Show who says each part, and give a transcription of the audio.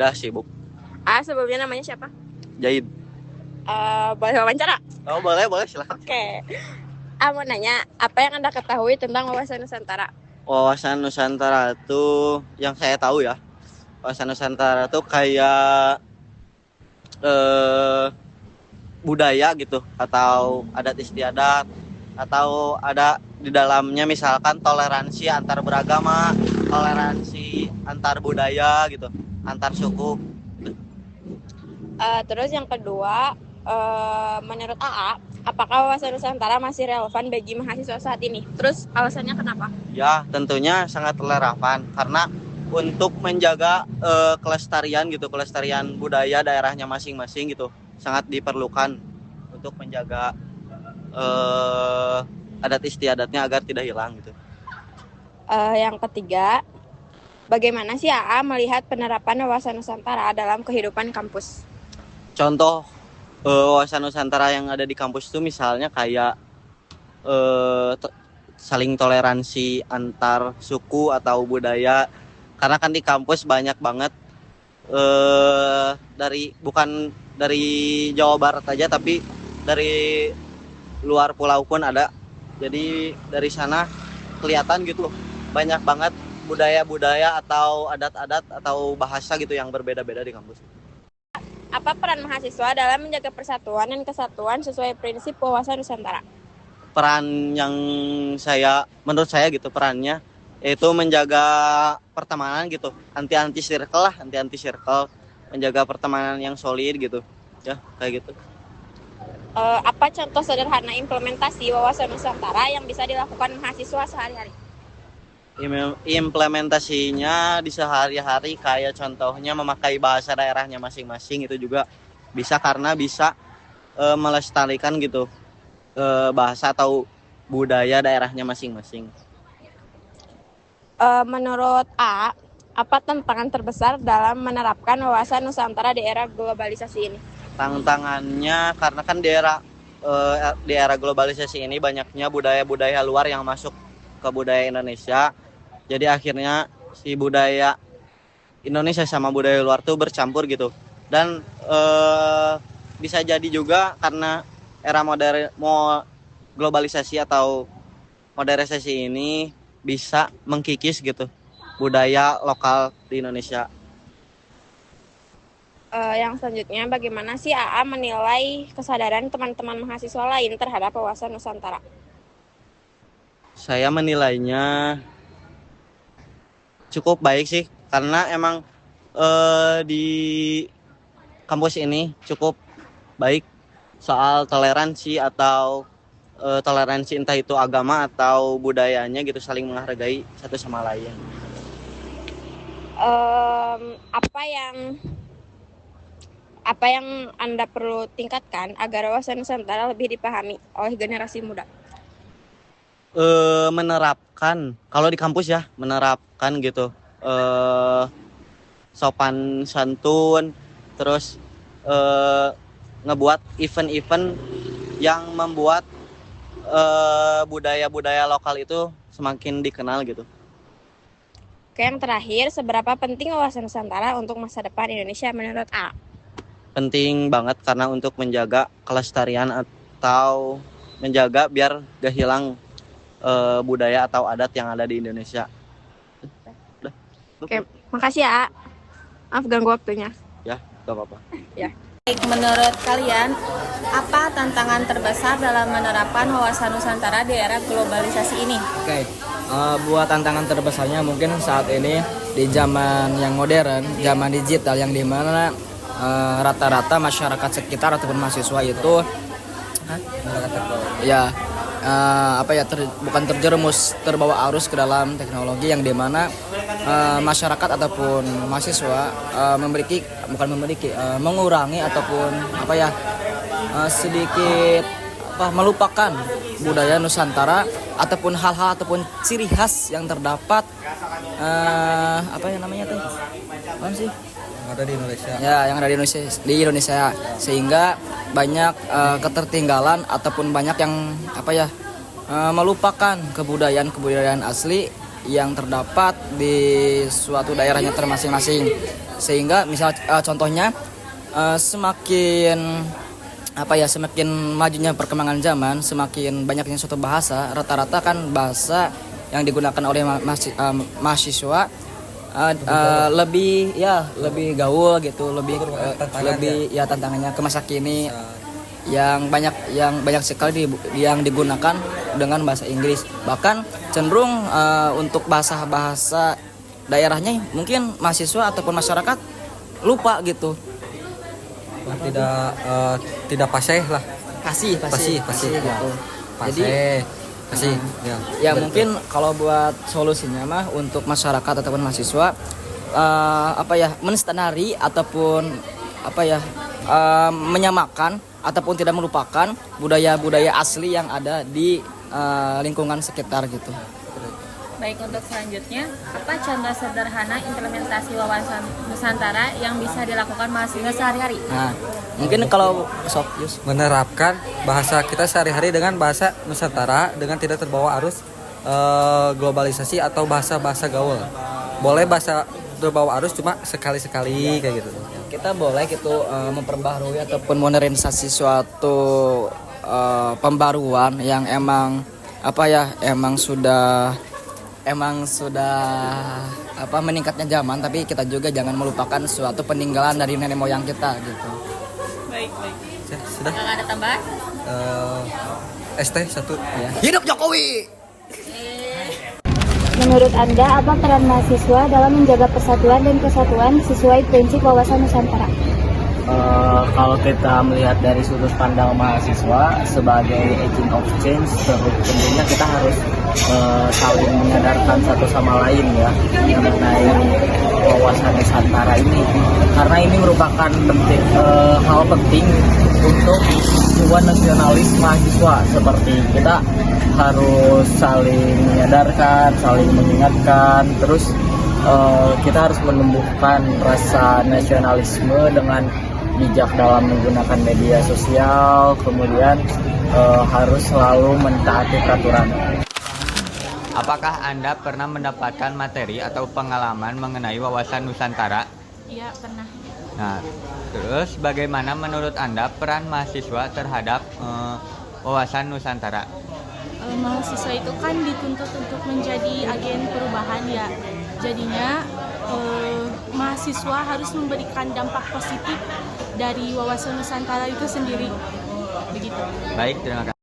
Speaker 1: tidak sibuk.
Speaker 2: Sebelumnya namanya siapa?
Speaker 1: Jahid.
Speaker 2: Boleh wawancara?
Speaker 1: Oh boleh silakan.
Speaker 2: Oke. Mau nanya, apa yang Anda ketahui tentang wawasan Nusantara?
Speaker 1: Wawasan Nusantara tuh yang saya tahu ya. Wawasan Nusantara tuh kayak budaya gitu, atau adat istiadat, atau ada di dalamnya misalkan toleransi antar beragama, toleransi antar budaya gitu, antar suku.
Speaker 2: Terus yang kedua, menurut AA, apakah wawasan Nusantara masih relevan bagi mahasiswa saat ini? Terus alasannya kenapa?
Speaker 1: Ya, tentunya sangat relevan karena untuk menjaga kelestarian budaya daerahnya masing-masing gitu, sangat diperlukan untuk menjaga adat istiadatnya agar tidak hilang gitu.
Speaker 2: Yang ketiga, bagaimana sih AA melihat penerapan wawasan Nusantara dalam kehidupan kampus?
Speaker 1: Contoh wawasan Nusantara yang ada di kampus itu misalnya kayak saling toleransi antar suku atau budaya, karena kan di kampus banyak banget bukan dari Jawa Barat aja, tapi dari luar pulau pun ada. Jadi dari sana kelihatan gitu banyak banget budaya-budaya atau adat-adat atau bahasa gitu yang berbeda-beda di kampus.
Speaker 2: Apa peran mahasiswa dalam menjaga persatuan dan kesatuan sesuai prinsip wawasan Nusantara?
Speaker 1: Peran yang menurut saya gitu, perannya itu menjaga pertemanan gitu, anti circle, menjaga pertemanan yang solid gitu ya, kayak gitu.
Speaker 2: Apa contoh sederhana implementasi wawasan Nusantara yang bisa dilakukan mahasiswa sehari-hari?
Speaker 1: Implementasinya di sehari-hari kayak contohnya memakai bahasa daerahnya masing-masing, itu juga bisa karena bisa melestarikan gitu bahasa atau budaya daerahnya masing-masing.
Speaker 2: Menurut A, apa tantangan terbesar dalam menerapkan wawasan Nusantara di era globalisasi ini?
Speaker 1: Tantangannya karena kan di era globalisasi ini banyaknya budaya-budaya luar yang masuk ke budaya Indonesia. Jadi akhirnya si budaya Indonesia sama budaya luar tuh bercampur gitu. Dan bisa jadi juga karena era globalisasi atau modernisasi ini bisa mengkikis gitu budaya lokal di Indonesia.
Speaker 2: Yang selanjutnya, bagaimana sih AA menilai kesadaran teman-teman mahasiswa lain terhadap wawasan Nusantara?
Speaker 1: Saya menilainya cukup baik sih, karena emang di kampus ini cukup baik soal toleransi atau toleransi entah itu agama atau budayanya gitu, saling menghargai satu sama lain.
Speaker 2: Apa yang Anda perlu tingkatkan agar wawasan Nusantara lebih dipahami oleh generasi muda?
Speaker 1: Menerapkan, kalau di kampus ya, menerapkan gitu sopan santun, terus ngebuat event-event yang membuat budaya-budaya lokal itu semakin dikenal gitu.
Speaker 2: Oke, yang terakhir, seberapa penting wawasan Nusantara untuk masa depan Indonesia menurut A?
Speaker 1: Penting banget karena untuk menjaga kelestarian atau menjaga biar gak hilang budaya atau adat yang ada di Indonesia.
Speaker 2: Oke, makasih ya. Maaf ganggu waktunya.
Speaker 1: Ya, gak apa-apa.
Speaker 2: Ya. Menurut kalian, apa tantangan terbesar dalam menerapkan wawasan Nusantara di era globalisasi ini?
Speaker 3: Oke, buat tantangan terbesarnya mungkin saat ini di zaman yang modern, zaman digital yang dimana rata-rata masyarakat sekitar ataupun mahasiswa itu bukan terjerumus, terbawa arus ke dalam teknologi yang dimana masyarakat ataupun mahasiswa mengurangi ataupun sedikit melupakan budaya Nusantara ataupun hal-hal ataupun ciri khas yang terdapat
Speaker 1: Ada di Indonesia.
Speaker 3: Ya, yang ada di Indonesia sehingga banyak ketertinggalan ataupun banyak yang melupakan kebudayaan asli yang terdapat di suatu daerahnya masing-masing. Sehingga misal contohnya semakin semakin majunya perkembangan zaman, semakin banyaknya suatu bahasa, rata-rata kan bahasa yang digunakan oleh mahasiswa lebih gaul gitu, lebih tantangannya ke masa kini yang banyak sekali yang digunakan dengan bahasa Inggris. Bahkan cenderung untuk bahasa daerahnya mungkin mahasiswa ataupun masyarakat lupa gitu.
Speaker 4: Tidak fasih lah.
Speaker 3: Fasih gitu. Jadi
Speaker 4: ya
Speaker 3: mungkin kalau buat solusinya mah untuk masyarakat ataupun mahasiswa menstandari ataupun menyamakan ataupun tidak melupakan budaya-budaya asli yang ada di lingkungan sekitar gitu.
Speaker 2: Baik, untuk selanjutnya, apa contoh sederhana implementasi wawasan Nusantara yang bisa dilakukan mahasiswa sehari-hari?
Speaker 3: Nah, mungkin kalau
Speaker 4: menerapkan bahasa kita sehari-hari dengan bahasa Nusantara dengan tidak terbawa arus globalisasi atau bahasa-bahasa gaul. Boleh bahasa terbawa arus cuma sekali-sekali kayak gitu.
Speaker 3: Kita boleh gitu memperbaharui ataupun modernisasi suatu pembaruan yang emang sudah meningkatnya zaman, tapi kita juga jangan melupakan suatu peninggalan dari nenek moyang kita gitu.
Speaker 2: Baik.
Speaker 4: Sudah.
Speaker 2: Nggak ada tambahan?
Speaker 4: ST 1
Speaker 3: Ya. Hidup Jokowi.
Speaker 5: Menurut Anda, apa peran mahasiswa dalam menjaga persatuan dan kesatuan sesuai prinsip wawasan Nusantara?
Speaker 3: Kalau kita melihat dari sudut pandang mahasiswa sebagai agent of change, tentunya kita harus saling menyadarkan satu sama lain ya mengenai wawasan Nusantara ini, karena ini merupakan hal penting untuk jiwa nasionalis mahasiswa. Seperti kita harus saling menyadarkan, saling mengingatkan, terus kita harus menumbuhkan rasa nasionalisme dengan bijak dalam menggunakan media sosial, kemudian harus selalu mentaati peraturan.
Speaker 6: Apakah Anda pernah mendapatkan materi atau pengalaman mengenai wawasan Nusantara?
Speaker 7: Iya, pernah.
Speaker 6: Nah, terus bagaimana menurut Anda peran mahasiswa terhadap wawasan Nusantara?
Speaker 7: Mahasiswa itu kan dituntut untuk menjadi agen perubahan ya. Jadinya mahasiswa harus memberikan dampak positif dari wawasan Nusantara itu sendiri. Begitu.
Speaker 6: Baik, terima kasih.